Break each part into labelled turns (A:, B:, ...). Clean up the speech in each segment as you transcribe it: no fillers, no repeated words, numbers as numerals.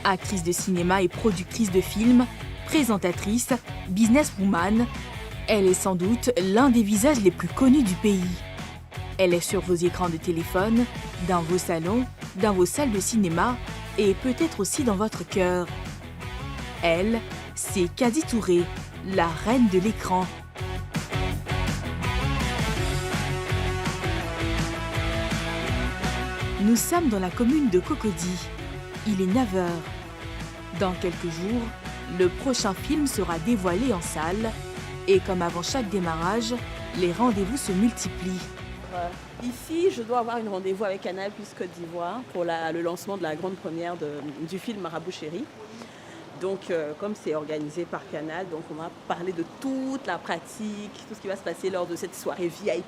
A: Actrice de cinéma et productrice de films, présentatrice, businesswoman, elle est sans doute l'un des visages les plus connus du pays. Elle est sur vos écrans de téléphone, dans vos salons, dans vos salles de cinéma et peut-être aussi dans votre cœur. Elle, c'est Kady Touré, la reine de l'écran. Nous sommes dans la commune de Cocody. Il est 9h. Dans quelques jours, le prochain film sera dévoilé en salle. Et comme avant chaque démarrage, les rendez-vous se multiplient.
B: Ici, je dois avoir un rendez-vous avec Canal+ Côte d'Ivoire pour le lancement de la grande première du film Marabout Chéri. Donc, comme c'est organisé par Canal, donc on va parler de toute la pratique, tout ce qui va se passer lors de cette soirée VIP.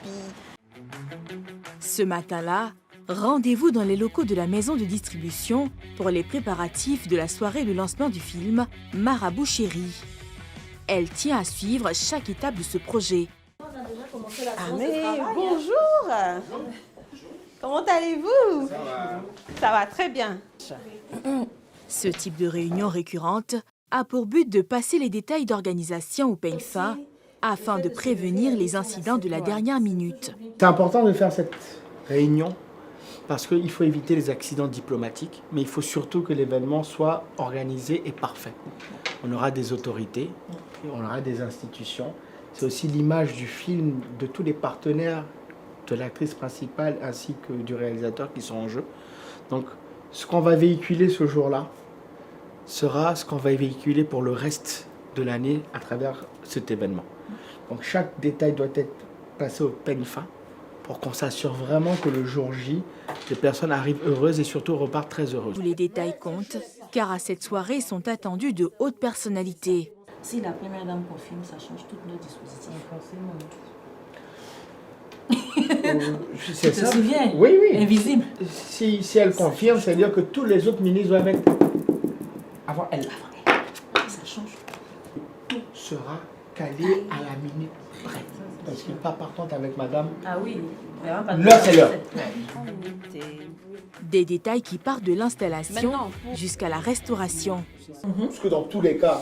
A: Ce matin-là, rendez-vous dans les locaux de la maison de distribution pour les préparatifs de la soirée de lancement du film Marabout Chéri. Elle tient à suivre chaque étape de ce projet.
B: Ah mais bonjour. Comment allez-vous? Ça va très bien.
A: Ce type de réunion récurrente a pour but de passer les détails d'organisation au peigne fin afin de prévenir les incidents de la dernière minute.
C: C'est important de faire cette réunion parce qu'il faut éviter les accidents diplomatiques, mais il faut surtout que l'événement soit organisé et parfait. On aura des autorités, on aura des institutions. C'est aussi l'image du film, de tous les partenaires, de l'actrice principale ainsi que du réalisateur qui sont en jeu. Donc, ce qu'on va véhiculer ce jour-là sera ce qu'on va véhiculer pour le reste de l'année à travers cet événement. Donc, chaque détail doit être passé au peigne fin pour qu'on s'assure vraiment que le jour J, les personnes arrivent heureuses et surtout repartent très heureuses.
A: Tous les détails comptent, car à cette soirée sont attendues de hautes personnalités.
D: Si la première dame confirme, ça change tout notre dispositif.
C: C'est
D: Tu te souviens?
C: Oui, oui.
D: Invisible.
C: Si elle confirme, c'est-à-dire que tous les autres ministres doivent être avant elle.
D: Ça change.
C: Tout sera calé à la minute près. Parce qu'il n'est pas partante avec madame.
D: Ah oui.
C: L'heure, c'est l'heure.
A: Des détails qui partent de l'installation jusqu'à la restauration.
C: Parce que dans tous les cas,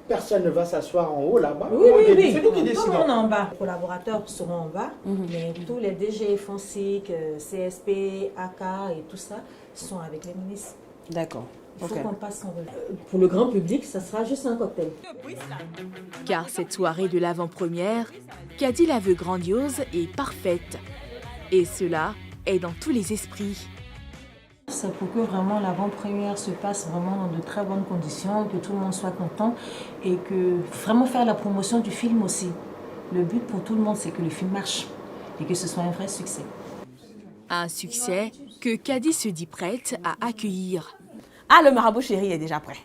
C: personne ne va s'asseoir en haut là-bas.
D: Oui.
C: C'est nous qui
D: Tout
C: décidons.
D: le monde en bas. Les collaborateurs seront en bas, mais tous les DG, FONSIC, CSP, AK et tout ça sont avec les ministres.
B: D'accord.
D: Il faut qu'on passe en revue. Pour le grand public, ça sera juste un cocktail.
A: Car cette soirée de l'avant-première, Kady la veut grandiose et parfaite. Et cela est dans tous les esprits.
D: C'est pour que vraiment l'avant-première se passe vraiment dans de très bonnes conditions, que tout le monde soit content et que vraiment faire la promotion du film aussi. Le but pour tout le monde, c'est que le film marche et que ce soit un vrai succès.
A: Un succès que Kady se dit prête à accueillir.
B: Ah, le Marabout Chéri est déjà prêt.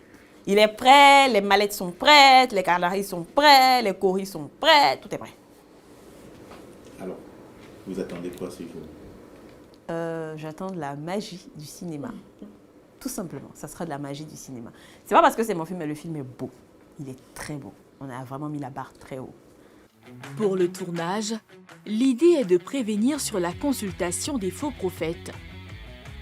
B: Il est prêt, les mallettes sont prêtes, les canaris sont prêts, les coris sont prêts, tout est prêt.
E: Alors, vous attendez quoi ce jour?
B: J'attends de la magie du cinéma. Tout simplement, ça sera de la magie du cinéma. C'est pas parce que c'est mon film, mais le film est beau. Il est très beau. On a vraiment mis la barre très haut.
A: Pour le tournage, l'idée est de prévenir sur la consultation des faux prophètes.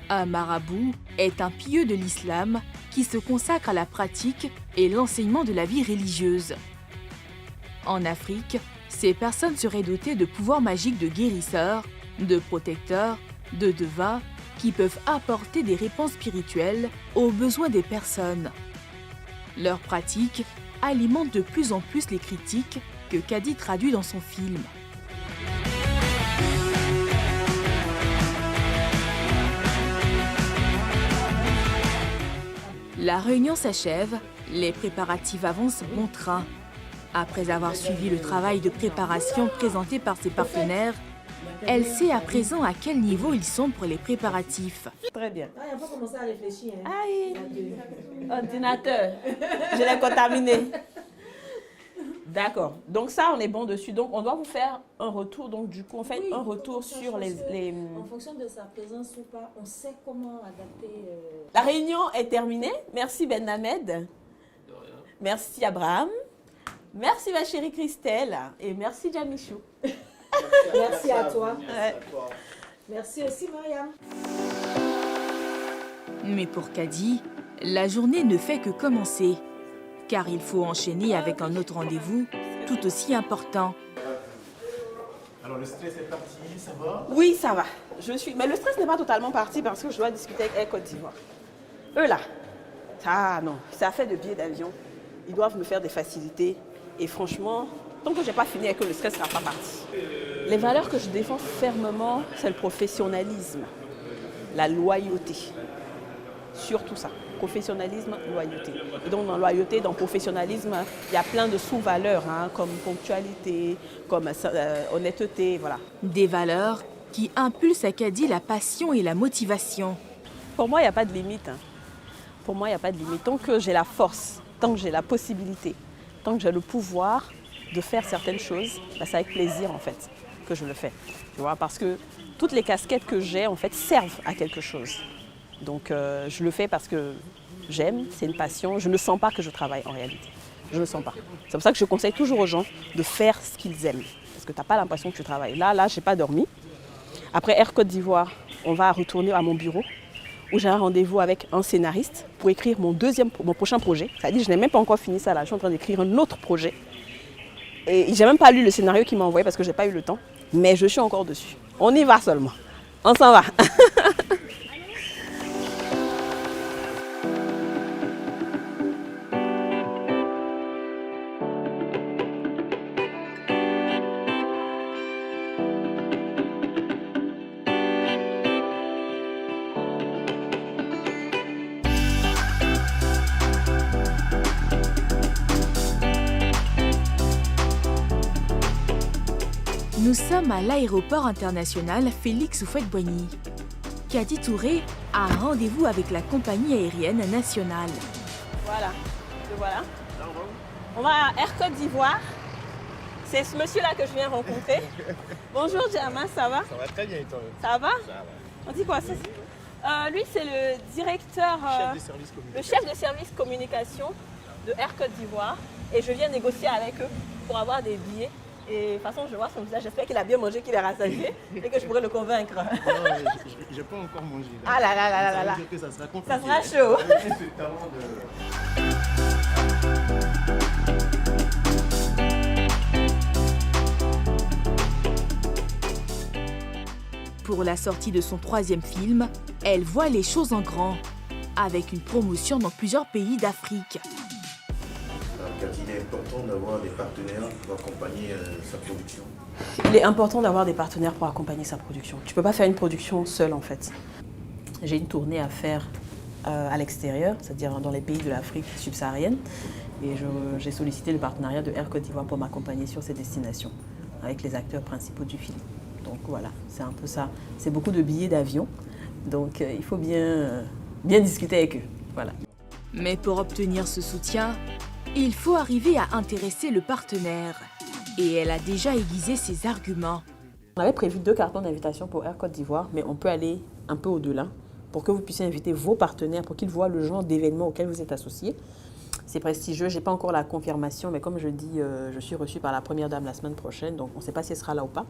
A: Un marabout est un pieux de l'islam qui se consacre à la pratique et l'enseignement de la vie religieuse. En Afrique, ces personnes seraient dotées de pouvoirs magiques de guérisseurs, de protecteurs, de devins qui peuvent apporter des réponses spirituelles aux besoins des personnes. Leur pratique alimente de plus en plus les critiques que Kady traduit dans son film. La réunion s'achève, les préparatifs avancent bon train. Après avoir suivi le travail de préparation présenté par ses partenaires, elle sait à présent à quel niveau ils sont pour les préparatifs.
B: Très bien.
D: Il faut commencer à réfléchir.
B: Aïe, ordinateur, je l'ai contaminé. D'accord. Donc ça, on est bon dessus. Donc on doit vous faire un retour. Donc du coup, on fait un retour sur les...
D: En fonction de sa présence ou pas, on sait comment adapter...
B: La réunion est terminée. Merci Ben Hamed. Merci Abraham. Merci ma chérie Christelle. Et merci Jamichou.
D: Merci à toi.
B: Ouais.
D: Merci aussi Mariam.
A: Mais pour Kady, La journée ne fait que commencer, car il faut enchaîner avec un autre rendez-vous tout aussi important.
E: Alors le stress est parti, ça va?
B: Oui, ça va. Mais le stress n'est pas totalement parti parce que je dois discuter avec Air Côte d'Ivoire. Eux là, ça non, ça fait de billets d'avion. Ils doivent me faire des facilités. Et franchement, tant que je n'ai pas fini avec eux, le stress ne sera pas parti. Les valeurs que je défends fermement, c'est le professionnalisme, la loyauté. Surtout ça. Professionnalisme, loyauté. Et donc dans loyauté, dans professionnalisme, il y a plein de sous-valeurs, hein, comme ponctualité, comme honnêteté, voilà.
A: Des valeurs qui impulsent à Kadi la passion et la motivation.
B: Pour moi, il n'y a pas de limite. Hein. Pour moi, il n'y a pas de limite. Tant que j'ai la force, tant que j'ai la possibilité, tant que j'ai le pouvoir de faire certaines choses, bah, c'est avec plaisir en fait que je le fais. Tu vois, parce que toutes les casquettes que j'ai en fait servent à quelque chose. Donc je le fais parce que j'aime, c'est une passion. Je ne sens pas que je travaille en réalité. Je ne le sens pas. C'est pour ça que je conseille toujours aux gens de faire ce qu'ils aiment. Parce que tu n'as pas l'impression que tu travailles. Là, je n'ai pas dormi. Après Air Côte d'Ivoire, on va retourner à mon bureau où j'ai un rendez-vous avec un scénariste pour écrire mon prochain projet. C'est-à-dire que je n'ai même pas encore fini ça là. Je suis en train d'écrire un autre projet. Et je n'ai même pas lu le scénario qu'il m'a envoyé parce que je n'ai pas eu le temps. Mais je suis encore dessus. On y va seulement. On s'en va.
A: Nous sommes à l'aéroport international Félix Houphouët-Boigny. Kadi Touré a un rendez-vous avec la compagnie aérienne nationale.
B: Voilà, le voilà. On va à Air Côte d'Ivoire. C'est ce monsieur-là que je viens rencontrer. Bonjour Djama, ça va?
E: Ça va très bien et toi?
B: Ça va?
E: Ça va.
B: On dit quoi ça? Lui, c'est le directeur, le chef de service communication de Air Côte d'Ivoire. Et je viens négocier avec eux pour avoir des billets. Et de toute façon, je vois son visage, j'espère qu'il a bien mangé, qu'il est rassasié et que je pourrai le convaincre.
E: Non, je n'ai pas encore mangé.
B: Ah là là là là là.
E: Que ça sera compliqué.
B: Ça sera chaud.
A: Pour la sortie de son 3e film, elle voit les choses en grand, avec une promotion dans plusieurs pays d'Afrique.
E: Il est important d'avoir des partenaires pour accompagner sa production.
B: Il est important d'avoir des partenaires pour accompagner sa production. Tu ne peux pas faire une production seule en fait. J'ai une tournée à faire à l'extérieur, c'est-à-dire dans les pays de l'Afrique subsaharienne. Et j'ai sollicité le partenariat de Air Côte d'Ivoire pour m'accompagner sur ces destinations, avec les acteurs principaux du film. Donc voilà, c'est un peu ça. C'est beaucoup de billets d'avion, donc il faut bien discuter avec eux. Voilà.
A: Mais pour obtenir ce soutien, il faut arriver à intéresser le partenaire. Et elle a déjà aiguisé ses arguments.
B: On avait prévu 2 cartons d'invitation pour Air Côte d'Ivoire, mais on peut aller un peu au-delà pour que vous puissiez inviter vos partenaires, pour qu'ils voient le genre d'événement auquel vous êtes associés. C'est prestigieux, je n'ai pas encore la confirmation, mais comme je dis, je suis reçue par la première dame la semaine prochaine, donc on ne sait pas si elle sera là ou pas.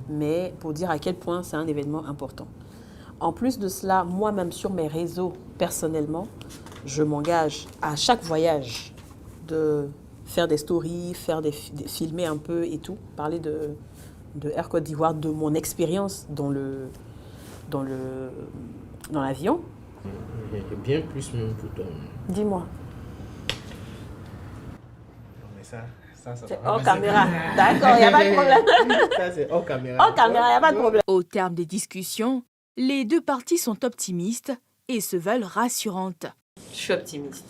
B: Mais pour dire à quel point c'est un événement important. En plus de cela, moi-même sur mes réseaux, personnellement, je m'engage à chaque voyage de faire des stories, filmer un peu et tout, parler de Air Côte d'Ivoire, de mon expérience dans l'avion.
E: Il y a bien plus même pour toi.
B: Dis-moi.
E: Mais ça
B: c'est hors caméra. D'accord, il n'y a pas de problème.
E: Ça, c'est hors caméra.
B: Hors caméra, il n'y a pas de problème.
A: Au terme des discussions, les 2 parties sont optimistes et se veulent rassurantes.
B: Je suis optimiste.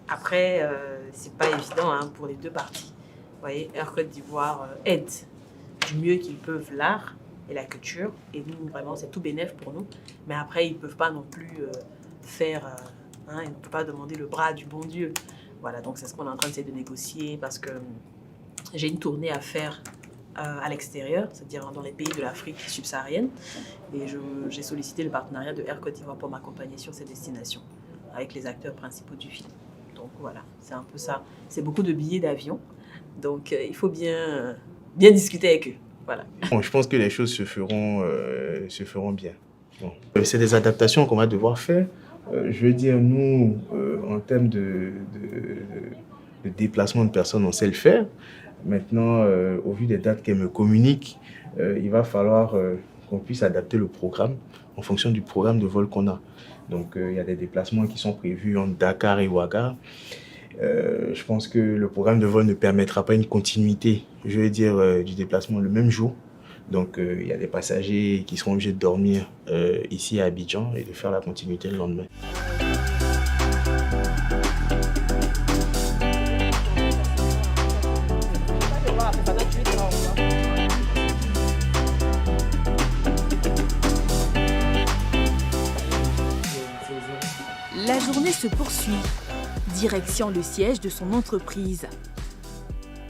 B: Après, c'est pas évident hein, pour les 2 parties. Vous voyez, Air Côte d'Ivoire aide du mieux qu'ils peuvent l'art et la culture. Et nous, vraiment, c'est tout bénef pour nous. Mais après, ils ne peuvent pas non plus faire... ils ne peuvent pas demander le bras du bon Dieu. Voilà, donc c'est ce qu'on est en train d'essayer de négocier parce que j'ai une tournée à faire à l'extérieur, c'est-à-dire dans les pays de l'Afrique subsaharienne. Et j'ai sollicité le partenariat de Air Côte d'Ivoire pour m'accompagner sur ces destinations, avec les acteurs principaux du film. Donc voilà, c'est un peu ça. C'est beaucoup de billets d'avion, donc il faut bien discuter avec eux. Voilà.
E: Bon, je pense que les choses se feront bien. Bon. C'est des adaptations qu'on va devoir faire
F: Je veux dire, nous, en termes de déplacement de personnes, on sait le faire. Maintenant, au vu des dates qu'elle me communique, il va falloir qu'on puisse adapter le programme en fonction du programme de vol qu'on a. Donc, il y a des déplacements qui sont prévus entre Dakar et Ouaga. Je pense que le programme de vol ne permettra pas une continuité, je veux dire, du déplacement le même jour. Donc, il y a des passagers qui seront obligés de dormir ici à Abidjan et de faire la continuité le lendemain.
A: La journée se poursuit. Direction le siège de son entreprise.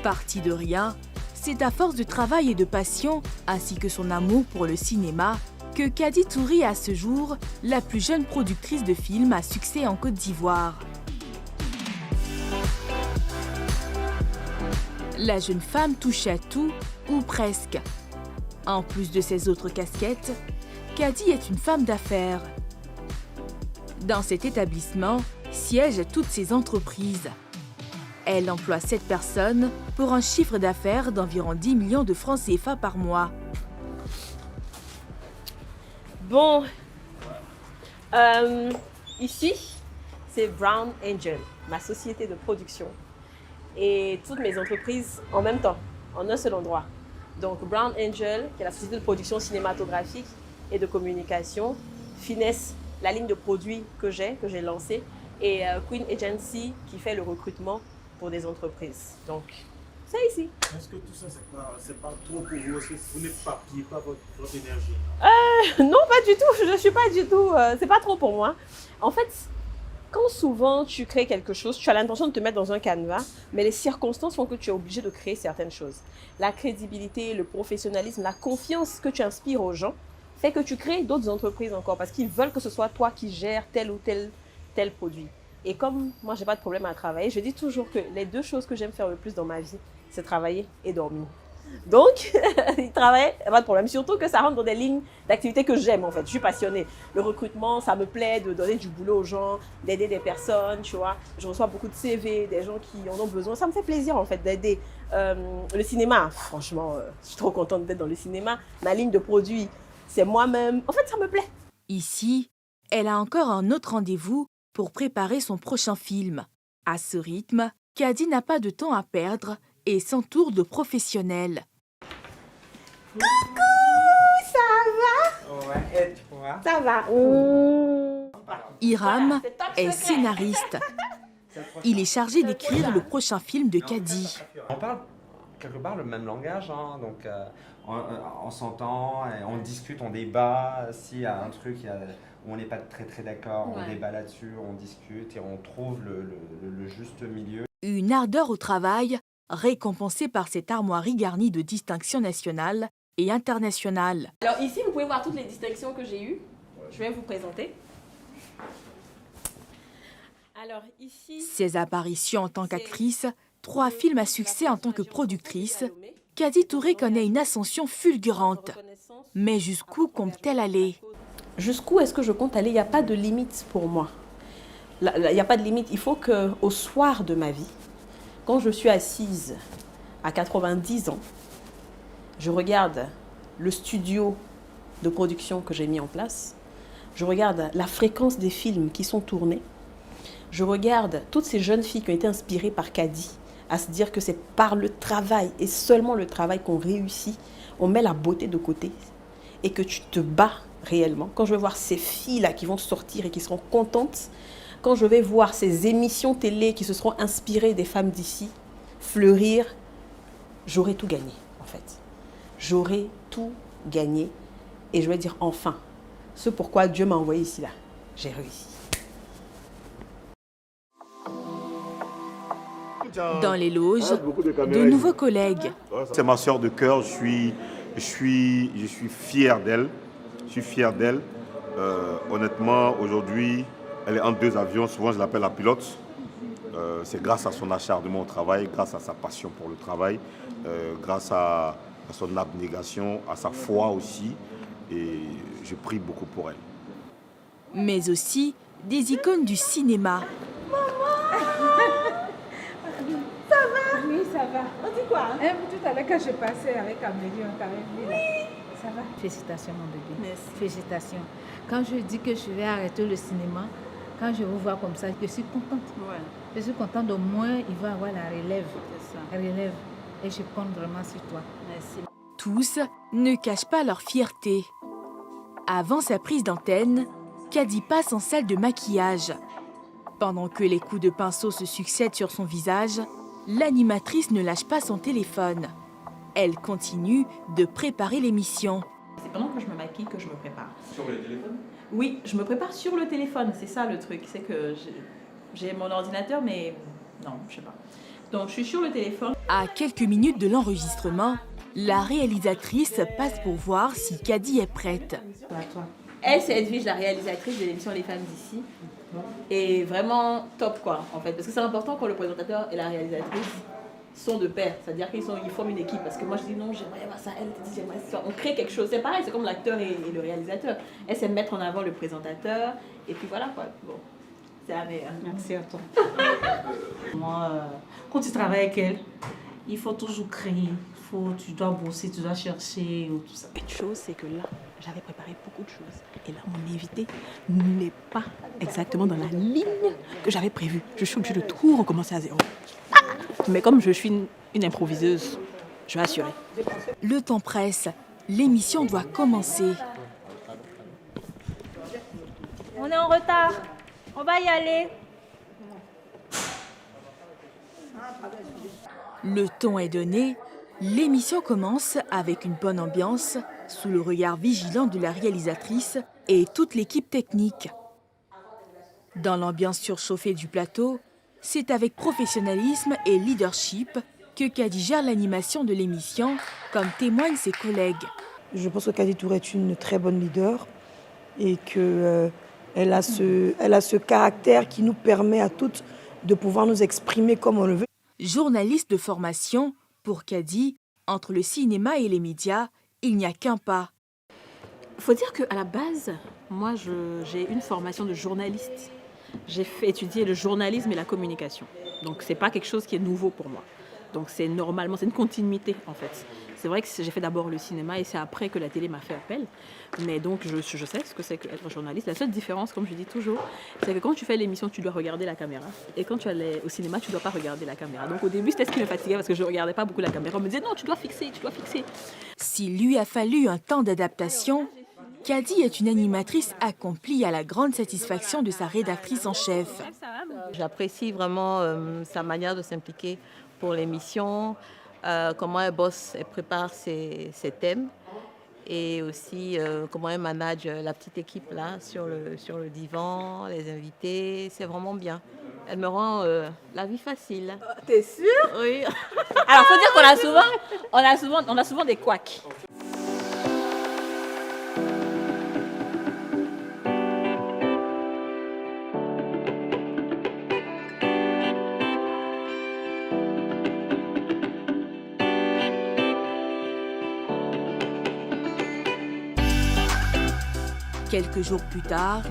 A: Parti de rien, c'est à force de travail et de passion, ainsi que son amour pour le cinéma, que Kadi Touré est à ce jour la plus jeune productrice de films à succès en Côte d'Ivoire. La jeune femme touche à tout, ou presque. En plus de ses autres casquettes, Kadi est une femme d'affaires. Dans cet établissement siègent toutes ses entreprises. Elle emploie 7 personnes pour un chiffre d'affaires d'environ 10 millions de francs CFA par mois.
B: Bon, ici, c'est Brown Angel, ma société de production. Et toutes mes entreprises en même temps, en un seul endroit. Donc Brown Angel, qui est la société de production cinématographique et de communication, Finesse, la ligne de produits que j'ai lancée, et Queen Agency, qui fait le recrutement pour des entreprises. Donc, c'est ici.
E: Est-ce que tout ça, c'est pas trop pour vous? Est-ce que vous n'éparpillez pas votre énergie?
B: Non, pas du tout. Je ne suis pas du tout... c'est pas trop pour moi. En fait, quand souvent tu crées quelque chose, tu as l'intention de te mettre dans un canevas, mais les circonstances font que tu es obligé de créer certaines choses. La crédibilité, le professionnalisme, la confiance que tu inspires aux gens fait que tu crées d'autres entreprises encore parce qu'ils veulent que ce soit toi qui gères tel ou tel produit. Et comme moi, j'ai pas de problème à travailler, je dis toujours que les 2 choses que j'aime faire le plus dans ma vie, c'est travailler et dormir. Donc, travailler, pas de problème. Surtout que ça rentre dans des lignes d'activité que j'aime en fait. Je suis passionnée. Le recrutement, ça me plaît de donner du boulot aux gens, d'aider des personnes, tu vois. Je reçois beaucoup de CV, des gens qui en ont besoin. Ça me fait plaisir en fait d'aider. Le cinéma, franchement, je suis trop contente d'être dans le cinéma. Ma ligne de produits, c'est moi-même. En fait, ça me plaît.
A: Ici, elle a encore un autre rendez-vous pour préparer son prochain film. À ce rythme, Kadi n'a pas de temps à perdre et s'entoure de professionnels.
B: Coucou, ça va?
G: Ouais, et toi?
B: Ça va.
A: Hiram est scénariste. Il est chargé d'écrire le prochain film de Kadi.
G: On parle quelque part le même langage, hein, donc on s'entend, on discute, on débat. S'il y a un truc où on n'est pas très d'accord, on débat là-dessus, on discute et on trouve le juste milieu.
A: Une ardeur au travail, récompensée par cette armoirie garnie de distinctions nationales et internationales.
B: Alors ici, vous pouvez voir toutes les distinctions que j'ai eues. Je vais vous présenter. Alors ici...
A: Ses apparitions en tant qu'actrice, 3 films à succès en tant que productrice, Kadi Touré connaît une ascension fulgurante. Mais jusqu'où compte-t-elle aller?
B: Jusqu'où est-ce que je compte aller? Il n'y a pas de limite pour moi. Il n'y a pas de limite. Il faut qu'au soir de ma vie, quand je suis assise à 90 ans, je regarde le studio de production que j'ai mis en place, je regarde la fréquence des films qui sont tournés, je regarde toutes ces jeunes filles qui ont été inspirées par Kadi à se dire que c'est par le travail et seulement le travail qu'on réussit, on met la beauté de côté et que tu te bats réellement. Quand je vais voir ces filles-là qui vont sortir et qui seront contentes, quand je vais voir ces émissions télé qui se seront inspirées des femmes d'ici fleurir, j'aurai tout gagné en fait. J'aurai tout gagné et je vais dire enfin, ce pourquoi Dieu m'a envoyé ici là, j'ai réussi.
A: Dans les loges, de nouveaux collègues.
E: C'est ma sœur de cœur, je suis fier d'elle. Je suis fier d'elle. Honnêtement, aujourd'hui, elle est en 2 avions. Souvent, je l'appelle la pilote. C'est grâce à son acharnement au travail, grâce à sa passion pour le travail, grâce à son abnégation, à sa foi aussi. Et je prie beaucoup pour elle.
A: Mais aussi des icônes du cinéma.
H: Oui, ça va.
B: On dit quoi
H: Tout à l'heure, quand je passais avec Amélie, on t'avait vu là. Ça va? Félicitations, mon bébé.
B: Merci.
H: Félicitations. Quand je dis que je vais arrêter le cinéma, quand je vous vois comme ça, je suis contente.
B: Ouais,
H: Je suis contente, au moins, il va avoir la relève.
B: c'est ça.
H: La relève. Et je compte vraiment sur toi.
B: Merci.
A: Tous ne cachent pas leur fierté. Avant sa prise d'antenne, Kady passe en salle de maquillage. Pendant que les coups de pinceau se succèdent sur son visage, l'animatrice ne lâche pas son téléphone. Elle continue de préparer l'émission.
B: C'est pendant que je me maquille que je me prépare. Sur le téléphone? Oui, je me prépare sur le téléphone. C'est ça le truc. C'est que j'ai mon ordinateur, mais non, je sais pas. Donc je suis sur le téléphone.
A: À quelques minutes de l'enregistrement, la réalisatrice passe pour voir si Kady est prête.
B: Elle, c'est Edwige, la réalisatrice de l'émission Les Femmes d'ici. Et vraiment top, quoi, en fait. Parce que c'est important quand le présentateur et la réalisatrice sont de pair. C'est-à-dire qu'ils forment une équipe. Parce que moi, je dis non, j'aimerais voir ça. Elle te dit, j'aimerais ça. On crée quelque chose. C'est pareil, c'est comme l'acteur et le réalisateur. Elle sait mettre en avant le présentateur. Et puis voilà, quoi. Bon, c'est la meilleure.
D: Merci à toi. Moi, quand tu travailles avec elle, il faut toujours créer. Tu dois bosser, tu dois chercher, tout ça.
B: Une chose, c'est que là, j'avais préparé beaucoup de choses. Et là, mon invité n'est pas exactement dans la ligne que j'avais prévue. Je suis obligée de tout recommencer à zéro. Mais comme je suis une improviseuse, je vais assurer.
A: Le temps presse. L'émission doit commencer.
I: On est en retard. On va y aller.
A: Le ton est donné. L'émission commence avec une bonne ambiance, sous le regard vigilant de la réalisatrice et toute l'équipe technique. Dans l'ambiance surchauffée du plateau, c'est avec professionnalisme et leadership que Kady gère l'animation de l'émission, comme témoignent ses collègues.
J: Je pense que Kady Touré est une très bonne leader et qu'elle a ce caractère qui nous permet à toutes de pouvoir nous exprimer comme on le veut.
A: Journaliste de formation, pour Kady, entre le cinéma et les médias, il n'y a qu'un pas.
B: Il faut dire qu'à la base, moi, j'ai une formation de journaliste. J'ai fait étudier le journalisme et la communication. Donc, ce n'est pas quelque chose qui est nouveau pour moi. Donc, c'est normalement, c'est une continuité, en fait. C'est vrai que j'ai fait d'abord le cinéma et c'est après que la télé m'a fait appel. Mais donc, je sais ce que c'est qu'être journaliste. La seule différence, comme je dis toujours, c'est que quand tu fais l'émission, tu dois regarder la caméra. Et quand tu allais au cinéma, tu ne dois pas regarder la caméra. Donc, au début, c'était ce qui me fatiguait parce que je ne regardais pas beaucoup la caméra. On me disait, non, tu dois fixer, tu dois fixer.
A: S'il lui a fallu un temps d'adaptation, Kady est une animatrice accomplie à la grande satisfaction de sa rédactrice en chef.
K: J'apprécie vraiment sa manière de s'impliquer pour l'émission, comment elle bosse, elle prépare ses thèmes et aussi comment elle manage la petite équipe là sur le divan, les invités. C'est vraiment bien. Elle me rend la vie facile.
B: T'es sûre?
K: Oui.
B: Alors, faut dire qu'on a souvent des couacs.
A: Quelques jours plus tard,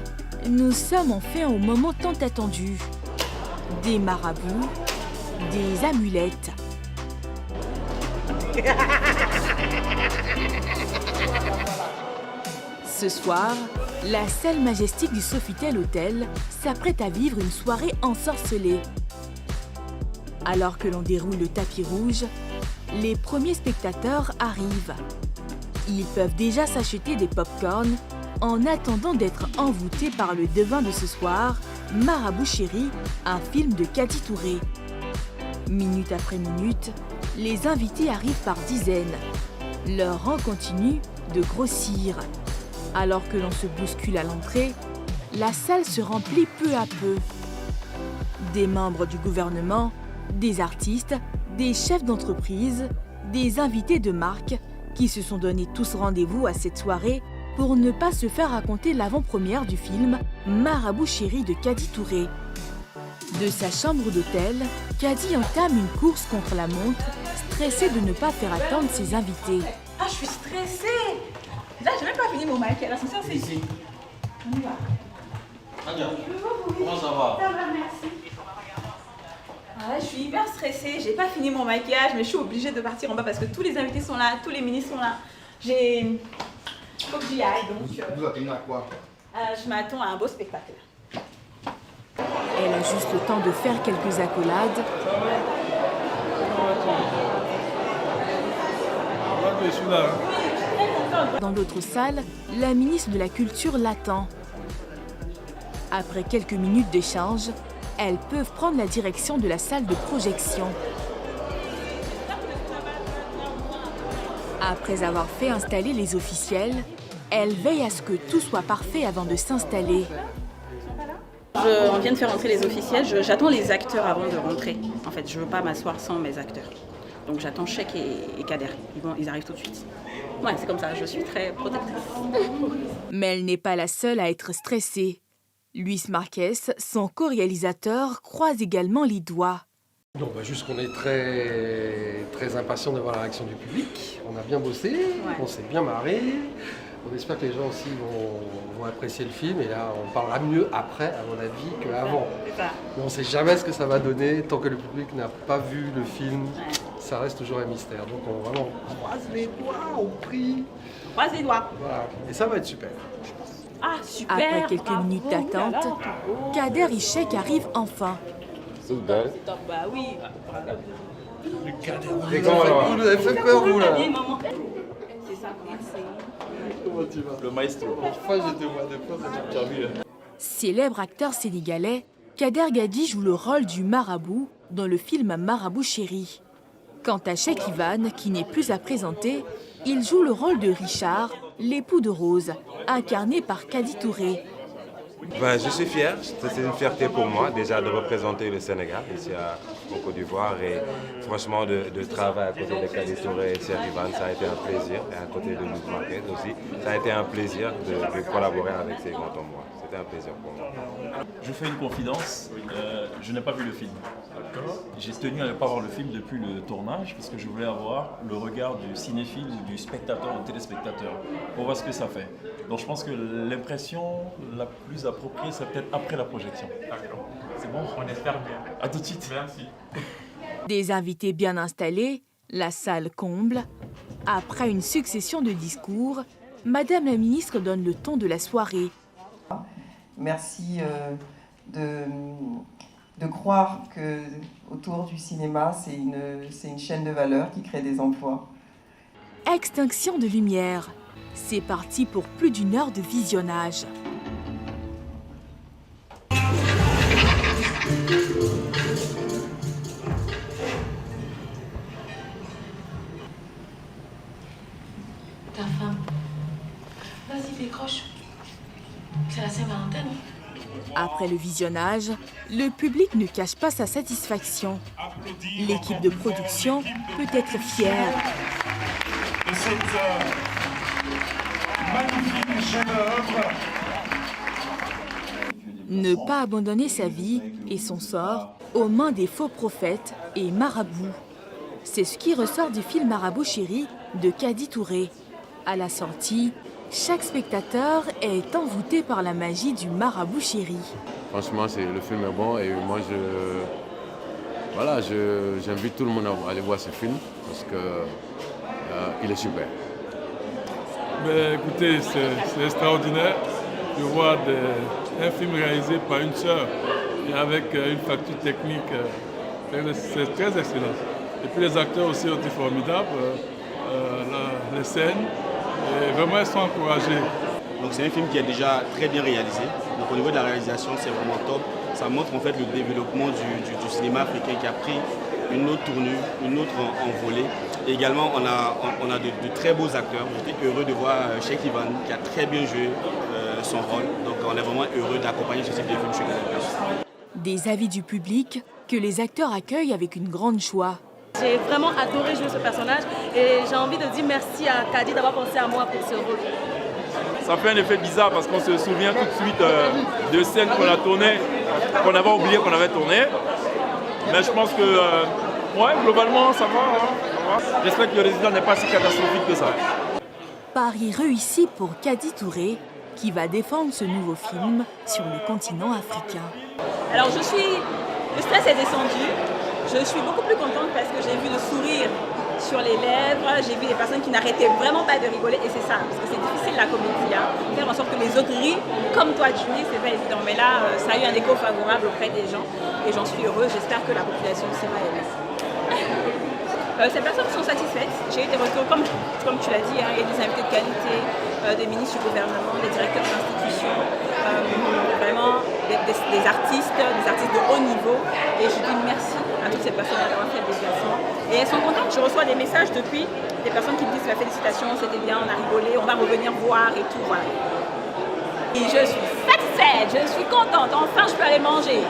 A: nous sommes enfin au moment tant attendu. Des marabouts, des amulettes. Ce soir, la salle majestique du Sofitel Hotel s'apprête à vivre une soirée ensorcelée. Alors que l'on déroule le tapis rouge, les premiers spectateurs arrivent. Ils peuvent déjà s'acheter des pop-corns en attendant d'être envoûtés par le devin de ce soir, Marabout Chéri, un film de Kady Touré. Minute après minute, les invités arrivent par dizaines. Leur rang continue de grossir. Alors que l'on se bouscule à l'entrée, la salle se remplit peu à peu. Des membres du gouvernement, des artistes, des chefs d'entreprise, des invités de marque qui se sont donné tous rendez-vous à cette soirée pour ne pas se faire raconter l'avant-première du film Marabout Chéri de Kady Touré. De sa chambre d'hôtel, Kady entame une course contre la montre, stressée de ne pas faire attendre ses invités.
B: Ah, je suis stressée. Là, je n'ai même pas fini mon maquillage. L'ascenseur, c'est ici. On y va.
L: Comment ça va?
M: Ça va, merci. Ah, je suis hyper stressée, j'ai pas fini mon maquillage, mais je suis obligée de partir en bas parce que tous les invités sont là, tous les ministres sont là. Faut que j'y aille, donc...
L: Vous attendez à quoi?
M: Je m'attends à un beau spectacle.
A: Elle a juste le temps de faire quelques accolades. Dans l'autre salle, la ministre de la Culture l'attend. Après quelques minutes d'échange, elles peuvent prendre la direction de la salle de projection. Après avoir fait installer les officiels, elle veille à ce que tout soit parfait avant de s'installer.
B: On vient de faire rentrer les officiels, j'attends les acteurs avant de rentrer. En fait, je ne veux pas m'asseoir sans mes acteurs. Donc j'attends Cheikh et Kader, ils arrivent tout de suite. Ouais, c'est comme ça, je suis très protectrice.
A: Mais elle n'est pas la seule à être stressée. Luis Marquez, son co-réalisateur, croise également les doigts.
N: Donc, juste qu'on est très impatient de voir la réaction du public. On a bien bossé, on s'est bien marré. On espère que les gens aussi vont apprécier le film. Et là, on parlera mieux après, à mon avis, qu'avant. Mais on ne sait jamais ce que ça va donner. Tant que le public n'a pas vu le film, ça reste toujours un mystère. Donc, on vraiment croise les doigts, on prie.
M: Croise les doigts.
N: Voilà. Et ça va être super.
M: Ah, super.
A: Après quelques minutes d'attente, Kader et Cheikh arrivent enfin.
M: Bah oui.
N: Vous nous avez fait peur, vous, là.
M: C'est ça,
N: Comment tu vas? Le maestro. Enfin, je te vois de fois, tu as vu.
A: Célèbre acteur sénégalais, Kader Gadi joue le rôle du marabout dans le film Marabout Chéri. Quant à Cheikh Ivan, qui n'est plus à présenter, il joue le rôle de Richard, l'époux de Rose, incarné par Kadi Touré.
O: Je suis fier, c'est une fierté pour moi déjà de représenter le Sénégal ici en Côte d'Ivoire et franchement de travailler à côté de Kadi Touré et Cheikh Ivan, ça a été un plaisir et à côté de Luis Marquez aussi, ça a été un plaisir de collaborer avec ces grands hommes. C'était un plaisir pour moi.
P: Je vous fais une confidence, je n'ai pas vu le film. J'ai tenu à ne pas voir le film depuis le tournage parce que je voulais avoir le regard du cinéphile, du spectateur, du téléspectateur pour voir ce que ça fait. Donc je pense que l'impression la plus appropriée, c'est peut-être après la projection. D'accord. C'est bon? On espère bien. À tout de suite. Merci.
A: Des invités bien installés, la salle comble. Après une succession de discours, Madame la ministre donne le ton de la soirée.
Q: Merci de croire que autour du cinéma, c'est une chaîne de valeur qui crée des emplois.
A: Extinction de lumière. C'est parti pour plus d'1 heure de visionnage.
R: Ta femme. Vas-y, décroche. C'est la Saint-Valentin, non?
A: Après le visionnage, le public ne cache pas sa satisfaction. L'équipe de production peut être fière.
S: De cette magnifique chef-d'œuvre.
A: Ne pas abandonner sa vie et son sort aux mains des faux prophètes et marabouts. C'est ce qui ressort du film Marabout Chéri de Kadi Touré. À la sortie, chaque spectateur est envoûté par la magie du Marabout Chéri.
T: Franchement, le film est bon et moi, j'invite tout le monde à aller voir ce film parce qu'il est super.
U: Écoutez, c'est extraordinaire de voir un film réalisé par une sœur et avec une facture technique. C'est très excellent. Et puis les acteurs aussi ont été formidables, les scènes. Et vraiment, ils sont encouragés.
V: Donc c'est un film qui est déjà très bien réalisé. Donc au niveau de la réalisation, c'est vraiment top. Ça montre en fait le développement du cinéma africain qui a pris une autre tournure, une autre envolée. Et également, on a de très beaux acteurs. J'étais heureux de voir Cheikh Ivan qui a très bien joué son rôle. Donc on est vraiment heureux d'accompagner ce type de film chez Canal+.
A: Des avis du public que les acteurs accueillent avec une grande joie.
W: J'ai vraiment adoré jouer ce personnage et j'ai envie de dire merci à Kadi d'avoir pensé à moi pour ce rôle.
P: Ça fait un effet bizarre parce qu'on se souvient tout de suite de scènes qu'on a tournées, qu'on avait oublié qu'on avait tournées. Mais je pense que, globalement, ça va. J'espère que le résultat n'est pas si catastrophique que ça.
A: Pari réussi pour Kadi Touré, qui va défendre ce nouveau film sur le continent africain.
M: Alors le stress est descendu. Je suis beaucoup plus contente parce que j'ai vu le sourire sur les lèvres, j'ai vu des personnes qui n'arrêtaient vraiment pas de rigoler et c'est ça, parce que c'est difficile la comédie, hein. Faire en sorte que les autres rient comme toi tu ris, c'est pas évident, mais là ça a eu un écho favorable auprès des gens et j'en suis heureuse, j'espère que la population aussi va aimer. Ces personnes sont satisfaites, j'ai eu des retours comme tu l'as dit, hein, il y a des invités de qualité, des ministres du gouvernement, des directeurs d'institutions, vraiment des artistes de haut niveau et je dis merci à toutes ces personnes d'avoir fait le déplacement et elles sont contentes, je reçois des messages depuis des personnes qui me disent félicitations, c'était bien, on a rigolé, on va revenir voir et tout, voilà. Et je suis satisfaite, je suis contente, enfin je peux aller manger.